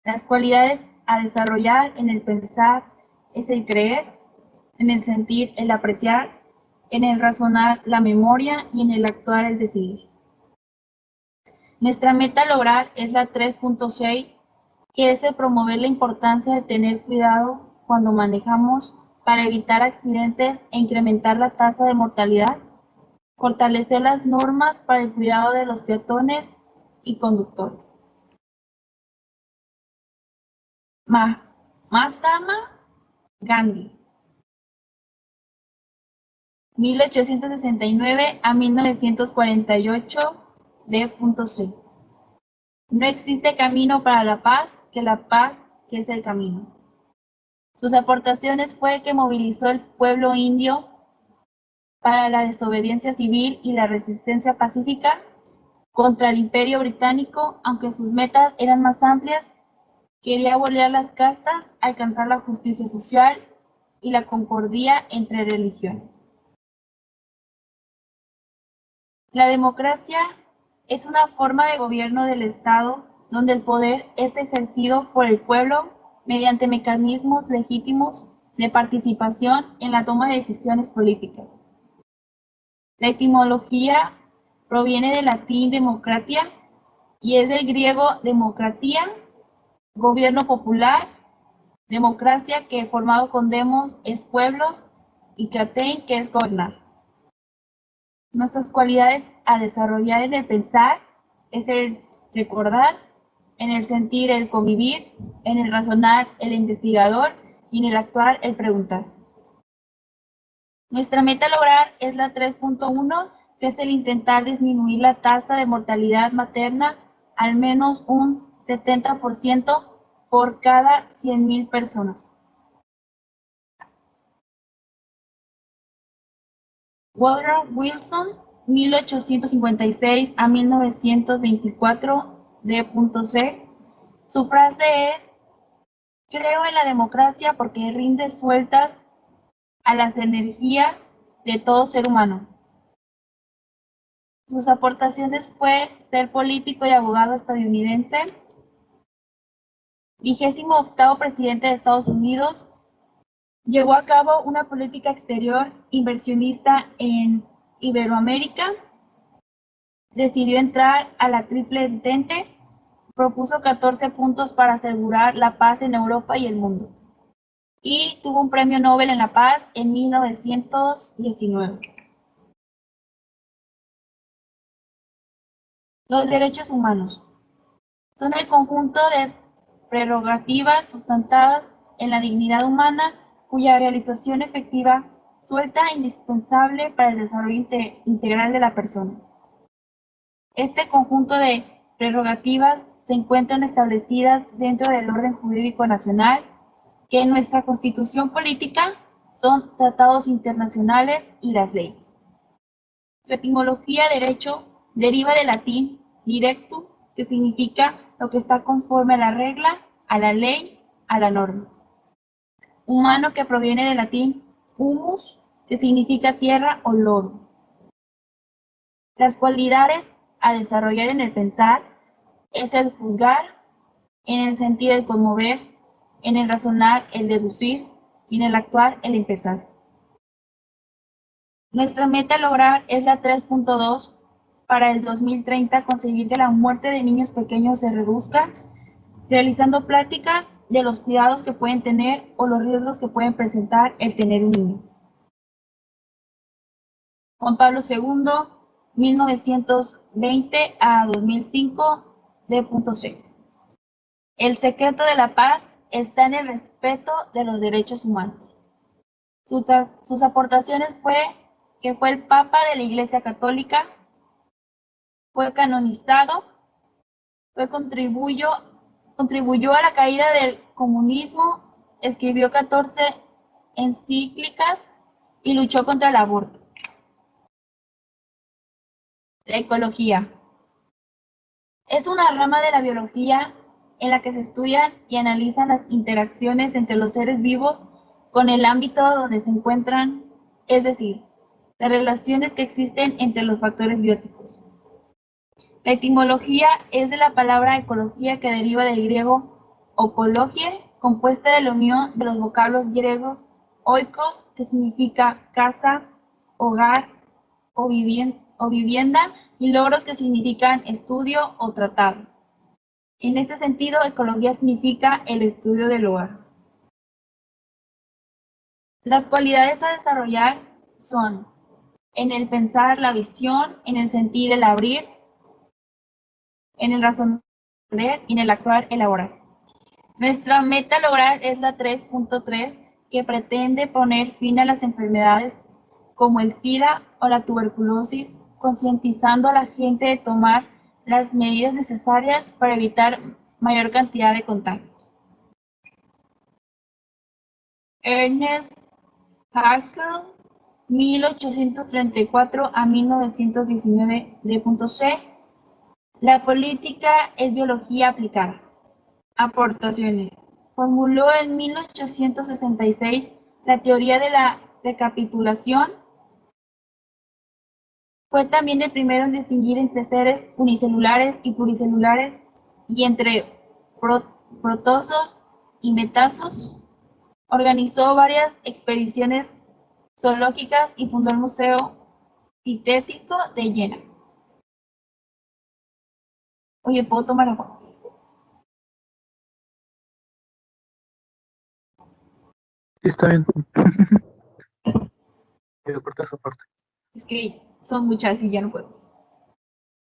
Las cualidades a desarrollar en el pensar es el creer, en el sentir el apreciar, en el razonar la memoria y en el actuar el decidir. Nuestra meta a lograr es la 3.6, que es el promover la importancia de tener cuidado cuando manejamos para evitar accidentes e incrementar la tasa de mortalidad, fortalecer las normas para el cuidado de los peatones y conductores. Mahatma Gandhi, 1869 a 1948 D.C. No existe camino para la paz que es el camino. Sus aportaciones fue que movilizó el pueblo indio para la desobediencia civil y la resistencia pacífica contra el Imperio Británico, aunque sus metas eran más amplias. Quería abolir las castas, alcanzar la justicia social y la concordia entre religiones. La democracia es una forma de gobierno del Estado donde el poder es ejercido por el pueblo mediante mecanismos legítimos de participación en la toma de decisiones políticas. La etimología proviene del latín democratia y es del griego democratia, gobierno popular, democracia, que formado con demos es pueblos, y kratein, que es gobernar. Nuestras cualidades a desarrollar en el pensar es el recordar, en el sentir el convivir, en el razonar el investigador y en el actuar el preguntar. Nuestra meta a lograr es la 3.1, que es el intentar disminuir la tasa de mortalidad materna al menos un 70% por cada 100,000 personas. Woodrow Wilson, 1856 a 1924, D.C. Su frase es: creo en la democracia porque rinde sueltas a las energías de todo ser humano. Sus aportaciones fue ser político y abogado estadounidense, 28º presidente de Estados Unidos. Llevó a cabo una política exterior inversionista en Iberoamérica. Decidió entrar a la Triple Entente. Propuso 14 puntos para asegurar la paz en Europa y el mundo. Y tuvo un premio Nobel en la Paz en 1919. Los derechos humanos son el conjunto de prerrogativas sustentadas en la dignidad humana, cuya realización efectiva resulta indispensable para el desarrollo integral de la persona. Este conjunto de prerrogativas se encuentran establecidas dentro del orden jurídico nacional, que en nuestra Constitución política son tratados internacionales y las leyes. Su etimología derecho deriva del latín directum, que significa lo que está conforme a la regla, a la ley, a la norma. Humano, que proviene del latín humus, que significa tierra o lodo. Las cualidades a desarrollar en el pensar es el juzgar, en el sentir el conmover, en el razonar el deducir y en el actuar el empezar. Nuestra meta a lograr es la 3.2, para el 2030 conseguir que la muerte de niños pequeños se reduzca, realizando pláticas de los cuidados que pueden tener o los riesgos que pueden presentar el tener un niño. Juan Pablo II, 1920 a 2005, D.C. El secreto de la paz está en el respeto de los derechos humanos. Sus aportaciones fue que fue el Papa de la Iglesia Católica, fue canonizado, contribuyó a la caída del comunismo, escribió 14 encíclicas y luchó contra el aborto. La ecología es una rama de la biología en la que se estudian y analizan las interacciones entre los seres vivos con el ámbito donde se encuentran, es decir, las relaciones que existen entre los factores bióticos. La etimología es de la palabra ecología, que deriva del griego okologie, compuesta de la unión de los vocablos griegos oikos, que significa casa, hogar o vivienda, y logros, que significan estudio o tratado. En este sentido, ecología significa el estudio del hogar. Las cualidades a desarrollar son: en el pensar la visión, en el sentir el abrir, en el razonar y en el actuar elaborar. Nuestra meta a lograr es la 3.3, que pretende poner fin a las enfermedades como el SIDA o la tuberculosis, concientizando a la gente de tomar las medidas necesarias para evitar mayor cantidad de contagios. Ernest Haeckel, 1834 a 1919 D.C. La política es biología aplicada. Aportaciones. Formuló en 1866 la teoría de la recapitulación. Fue también el primero en distinguir entre seres unicelulares y pluricelulares y entre protozoos y metazoos. Organizó varias expediciones zoológicas y fundó el Museo Científico de Jena. Oye, ¿puedo tomar agua? Sí, está bien. Quiero cortar esa parte. Es que son muchas y ya no puedo.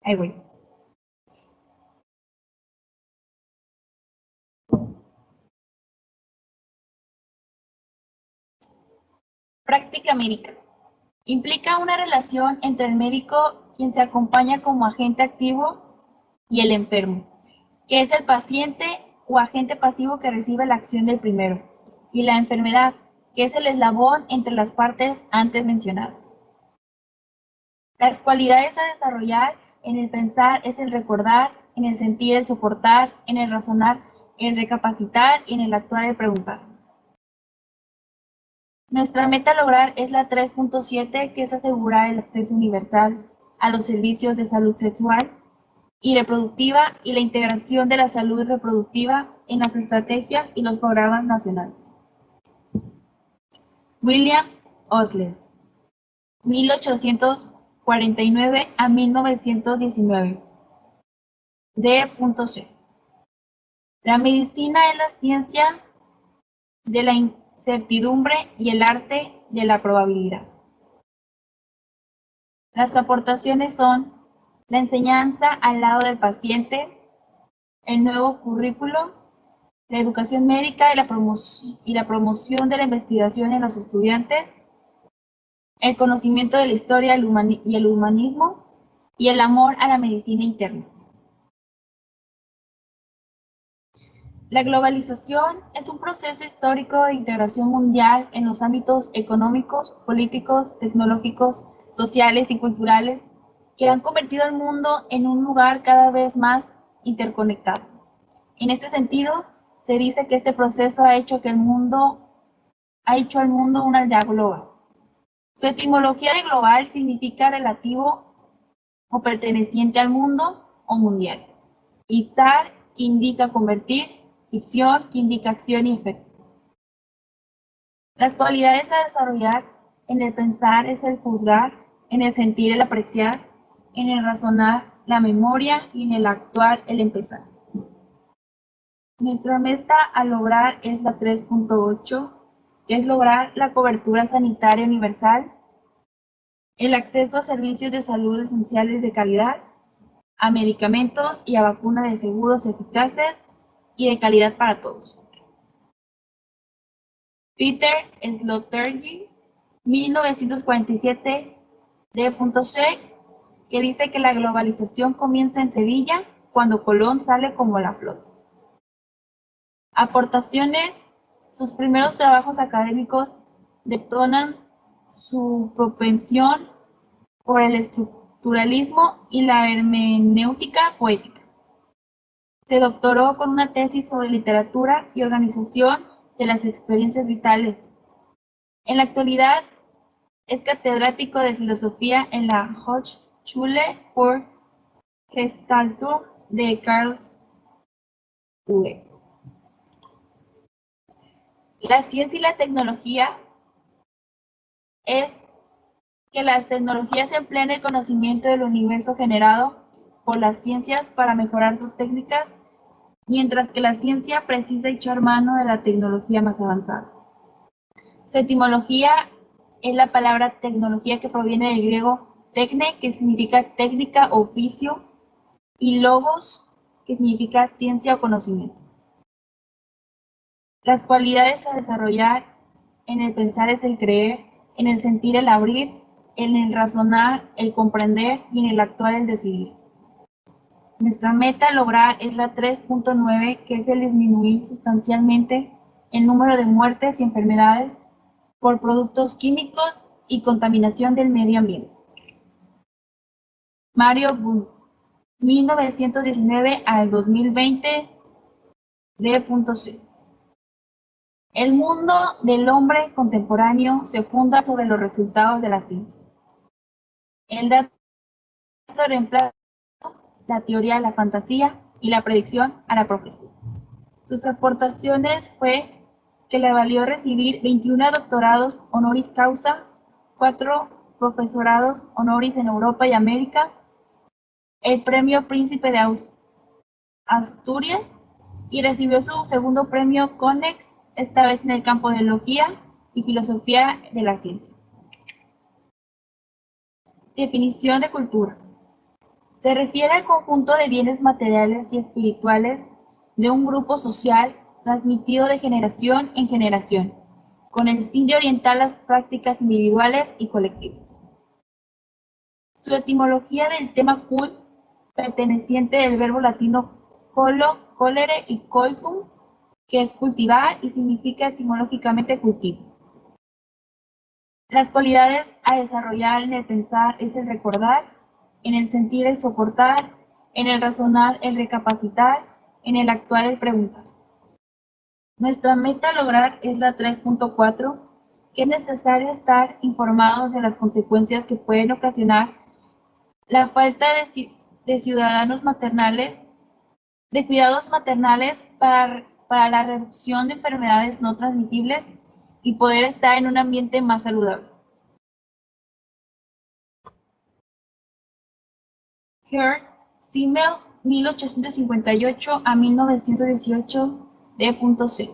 Ahí voy. Práctica médica. Implica una relación entre el médico, quien se acompaña como agente activo, y el enfermo, que es el paciente o agente pasivo que recibe la acción del primero, y la enfermedad, que es el eslabón entre las partes antes mencionadas. Las cualidades a desarrollar en el pensar es el recordar, en el sentir el soportar, en el razonar el recapacitar y en el actuar el preguntar. Nuestra meta a lograr es la 3.7, que es asegurar el acceso universal a los servicios de salud sexual y reproductiva y la integración de la salud reproductiva en las estrategias y los programas nacionales. William Osler, 1849 a 1919. D.C. La medicina es la ciencia de la incertidumbre y el arte de la probabilidad. Las aportaciones son la enseñanza al lado del paciente, el nuevo currículo, la educación médica y la promoción de la investigación en los estudiantes, el conocimiento de la historia y el humanismo, y el amor a la medicina interna. La globalización es un proceso histórico de integración mundial en los ámbitos económicos, políticos, tecnológicos, sociales y culturales que han convertido al mundo en un lugar cada vez más interconectado. En este sentido, se dice que este proceso ha hecho al mundo una aldea global. Su etimología de global significa relativo o perteneciente al mundo o mundial. Izar indica convertir, visión que indica acción y efecto. Las cualidades a desarrollar en el pensar es el juzgar, en el sentir el apreciar, en el razonar la memoria y en el actuar el empezar. Nuestra meta a lograr es la 3.8, que es lograr la cobertura sanitaria universal, el acceso a servicios de salud esenciales de calidad, a medicamentos y a vacunas de seguros eficaces y de calidad para todos. Peter Sloterdijk, 1947, D.C., que dice que la globalización comienza en Sevilla cuando Colón sale como la flota. Aportaciones. Sus primeros trabajos académicos detonan su propensión por el estructuralismo y la hermenéutica poética. Se doctoró con una tesis sobre literatura y organización de las experiencias vitales. En la actualidad es catedrático de filosofía en la Hochschule für Gestaltung de Karlsruhe. La ciencia y la tecnología es que las tecnologías emplean el conocimiento del universo generado por las ciencias para mejorar sus técnicas, mientras que la ciencia precisa echar mano de la tecnología más avanzada. Su etimología es la palabra tecnología, que proviene del griego tecne, que significa técnica o oficio, y logos, que significa ciencia o conocimiento. Las cualidades a desarrollar en el pensar es el creer, en el sentir el abrir, en el razonar el comprender y en el actuar el decidir. Nuestra meta a lograr es la 3.9, que es el disminuir sustancialmente el número de muertes y enfermedades por productos químicos y contaminación del medio ambiente. Mario Bunge, 1919 al 2020, D.C. El mundo del hombre contemporáneo se funda sobre los resultados de la ciencia. El dato reemplaza la teoría a la fantasía y la predicción a la profecía. Sus aportaciones fue que le valió recibir 21 doctorados honoris causa, 4 profesorados honoris en Europa y América, el premio Príncipe de Asturias y recibió su segundo premio Konex, esta vez en el campo de Teología y Filosofía de la Ciencia. Definición de cultura. Se refiere al conjunto de bienes materiales y espirituales de un grupo social transmitido de generación en generación, con el fin de orientar las prácticas individuales y colectivas. Su etimología del tema cult, perteneciente del verbo latino colo, colere y coitum, que es cultivar y significa etimológicamente cultivo. Las cualidades a desarrollar en el pensar es el recordar, en el sentir el soportar, en el razonar el recapacitar, en el actuar el preguntar. Nuestra meta a lograr es la 3.4, que es necesario estar informados de las consecuencias que pueden ocasionar la falta de ciudadanos maternales, de cuidados maternales para la reducción de enfermedades no transmitibles y poder estar en un ambiente más saludable. Herr Simmel, 1858 a 1918, D.C.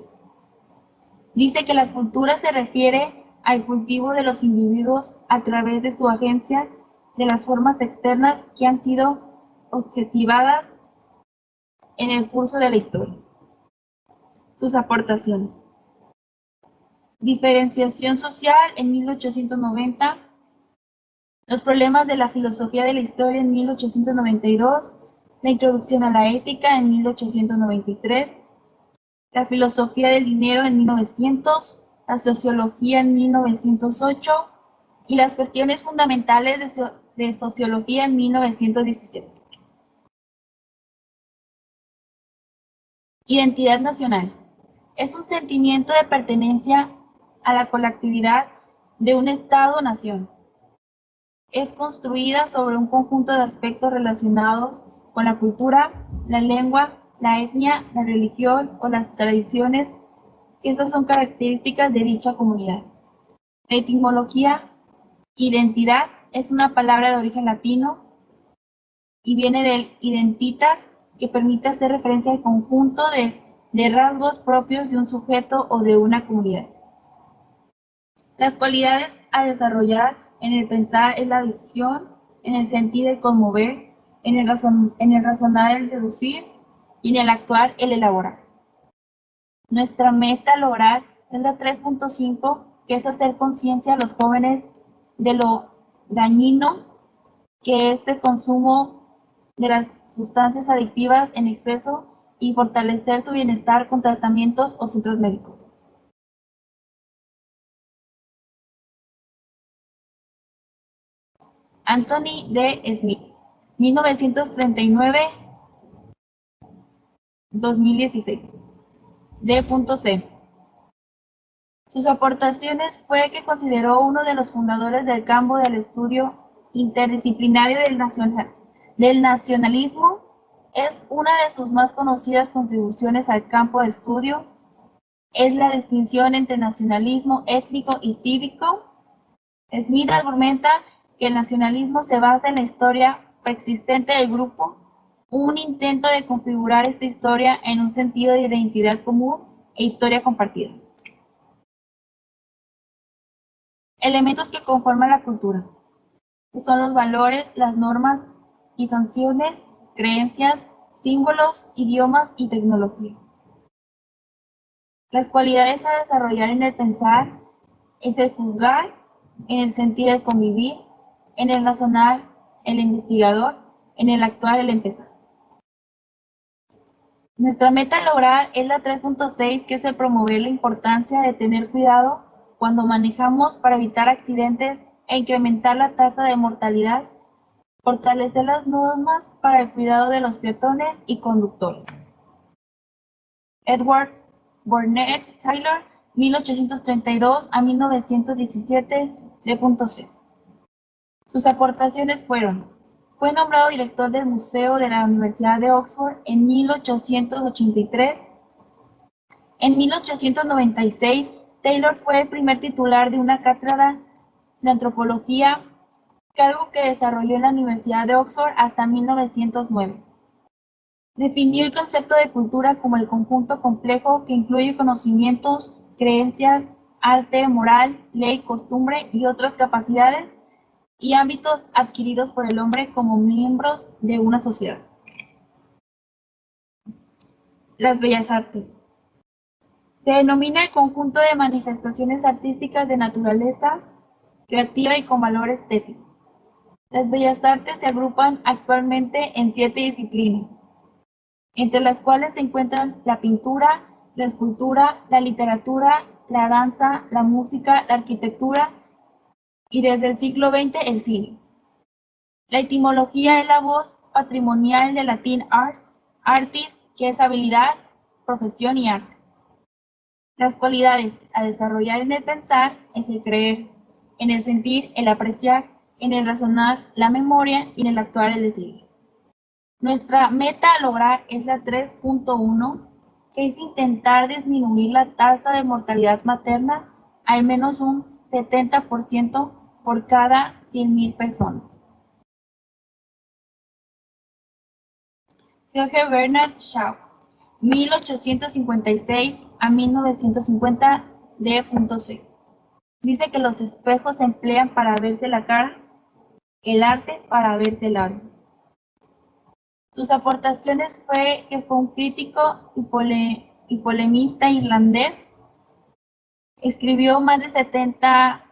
Dice que la cultura se refiere al cultivo de los individuos a través de su agencia de las formas externas que han sido objetivadas en el curso de la historia. Sus aportaciones. Diferenciación social en 1890. Los problemas de la filosofía de la historia en 1892. La introducción a la ética en 1893. La filosofía del dinero en 1900. La sociología en 1908. Y las cuestiones fundamentales de sociología en 1917. Identidad nacional. Es un sentimiento de pertenencia a la colectividad de un Estado o nación. Es construida sobre un conjunto de aspectos relacionados con la cultura, la lengua, la etnia, la religión o las tradiciones, que esas son características de dicha comunidad. La etimología, identidad, es una palabra de origen latino y viene del identitas, que permite hacer referencia al conjunto de rasgos propios de un sujeto o de una comunidad. Las cualidades a desarrollar en el pensar es la visión, en el sentir el conmover, en el razonar el deducir y en el actuar el elaborar. Nuestra meta a lograr es la 3.5, que es hacer conciencia a los jóvenes de lo dañino que es el consumo de las sustancias adictivas en exceso y fortalecer su bienestar con tratamientos o centros médicos. Anthony D. Smith, 1939-2016, D.C. Sus aportaciones fue que consideró uno de los fundadores del campo del estudio interdisciplinario del nacionalismo. Es una de sus más conocidas contribuciones al campo de estudio. Es la distinción entre nacionalismo étnico y cívico. Smith argumenta que el nacionalismo se basa en la historia preexistente del grupo, un intento de configurar esta historia en un sentido de identidad común e historia compartida. Elementos que conforman la cultura, que son los valores, las normas y sanciones, creencias, símbolos, idiomas y tecnología. Las cualidades a desarrollar en el pensar es el juzgar, en el sentir el convivir, en el razonar el investigador, en el actuar el empezar. Nuestra meta a lograr es la 3.6, que es el promover la importancia de tener cuidado cuando manejamos para evitar accidentes e incrementar la tasa de mortalidad, fortalecer las normas para el cuidado de los peatones y conductores. Edward Burnett Taylor, 1832 a 1917, D.C. Sus aportaciones fueron: fue nombrado director del Museo de la Universidad de Oxford en 1883. En 1896, Taylor fue el primer titular de una cátedra de antropología, cargo que desarrolló en la Universidad de Oxford hasta 1909. Definió el concepto de cultura como el conjunto complejo que incluye conocimientos, creencias, arte, moral, ley, costumbre y otras capacidades y ámbitos adquiridos por el hombre como miembros de una sociedad. Las bellas artes. Se denomina el conjunto de manifestaciones artísticas de naturaleza creativa y con valor estético. Las bellas artes se agrupan actualmente en 7 disciplinas, entre las cuales se encuentran la pintura, la escultura, la literatura, la danza, la música, la arquitectura y desde el siglo XX el cine. La etimología es la voz patrimonial del latín ars, artis, que es habilidad, profesión y arte. Las cualidades a desarrollar en el pensar es el creer, en el sentir el apreciar, en el razonar la memoria y en el actuar el decidir. Nuestra meta a lograr es la 3.1, que es intentar disminuir la tasa de mortalidad materna al menos un 70% por cada 100.000 personas. George Bernard Shaw, 1856 a 1950, D.C. Dice que los espejos se emplean para verse la cara, el arte para verse el alma. Sus aportaciones fue que fue un crítico y polemista irlandés. Escribió más de 60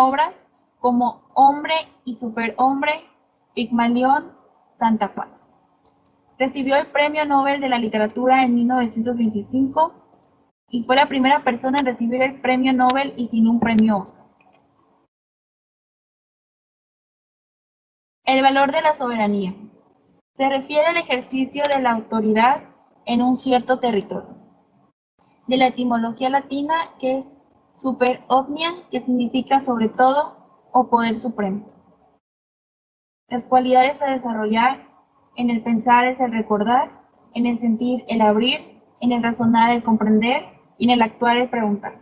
obras como Hombre y Superhombre, Pigmalión, Santa Juana. Recibió el Premio Nobel de la Literatura en 1925 y fue la primera persona en recibir el Premio Nobel y sin un premio Oscar. El valor de la soberanía. Se refiere al ejercicio de la autoridad en un cierto territorio. De la etimología latina que es super omnia, que significa sobre todo o poder supremo. Las cualidades a desarrollar en el pensar es el recordar, en el sentir el abrir, en el razonar el comprender y en el actuar el preguntar.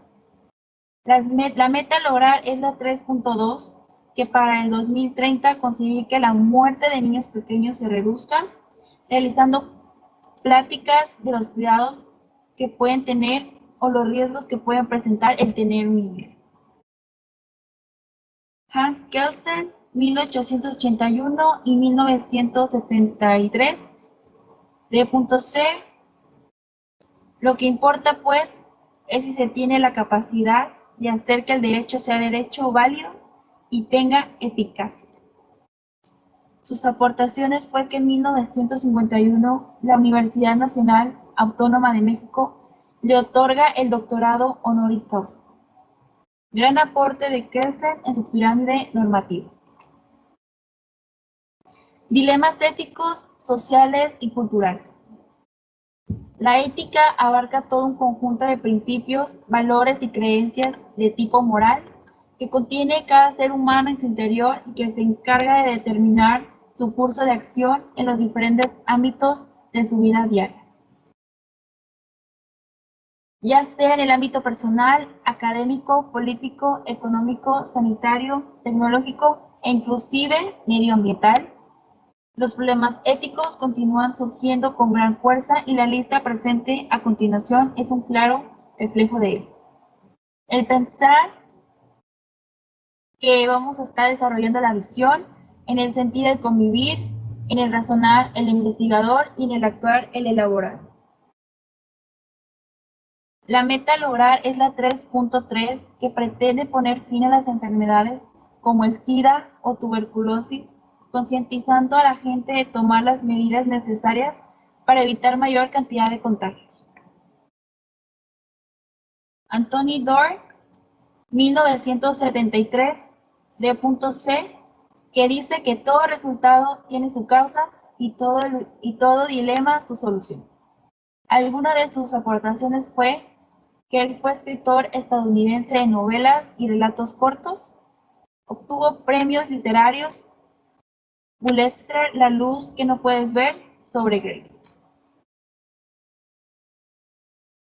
La meta a lograr es la 3.2, que para el 2030 conseguir que la muerte de niños pequeños se reduzca, realizando pláticas de los cuidados que pueden tener o los riesgos que pueden presentar el tener un niño. Hans Kelsen, 1881 y 1973, D.C. Lo que importa, pues, es si se tiene la capacidad de hacer que el derecho sea derecho válido y tenga eficacia. Sus aportaciones fue que en 1951 la Universidad Nacional Autónoma de México le otorga el doctorado honoris causa. Gran aporte de Kelsen en su pirámide normativa. Dilemas éticos, sociales y culturales. La ética abarca todo un conjunto de principios, valores y creencias de tipo moral que contiene cada ser humano en su interior y que se encarga de determinar su curso de acción en los diferentes ámbitos de su vida diaria, ya sea en el ámbito personal, académico, político, económico, sanitario, tecnológico e inclusive medioambiental. Los problemas éticos continúan surgiendo con gran fuerza y la lista presente a continuación es un claro reflejo de ello. El pensar que vamos a estar desarrollando la visión, en el sentir el convivir, en el razonar el investigador y en el actuar el elaborar. La meta a lograr es la 3.3, que pretende poner fin a las enfermedades como el SIDA o tuberculosis, concientizando a la gente de tomar las medidas necesarias para evitar mayor cantidad de contagios. Anthony Doerr, 1973 D.C, que dice que todo resultado tiene su causa y todo dilema su solución. Alguna de sus aportaciones fue que él fue escritor estadounidense de novelas y relatos cortos, obtuvo premios literarios Pulitzer, La luz que no puedes ver, sobre Grace.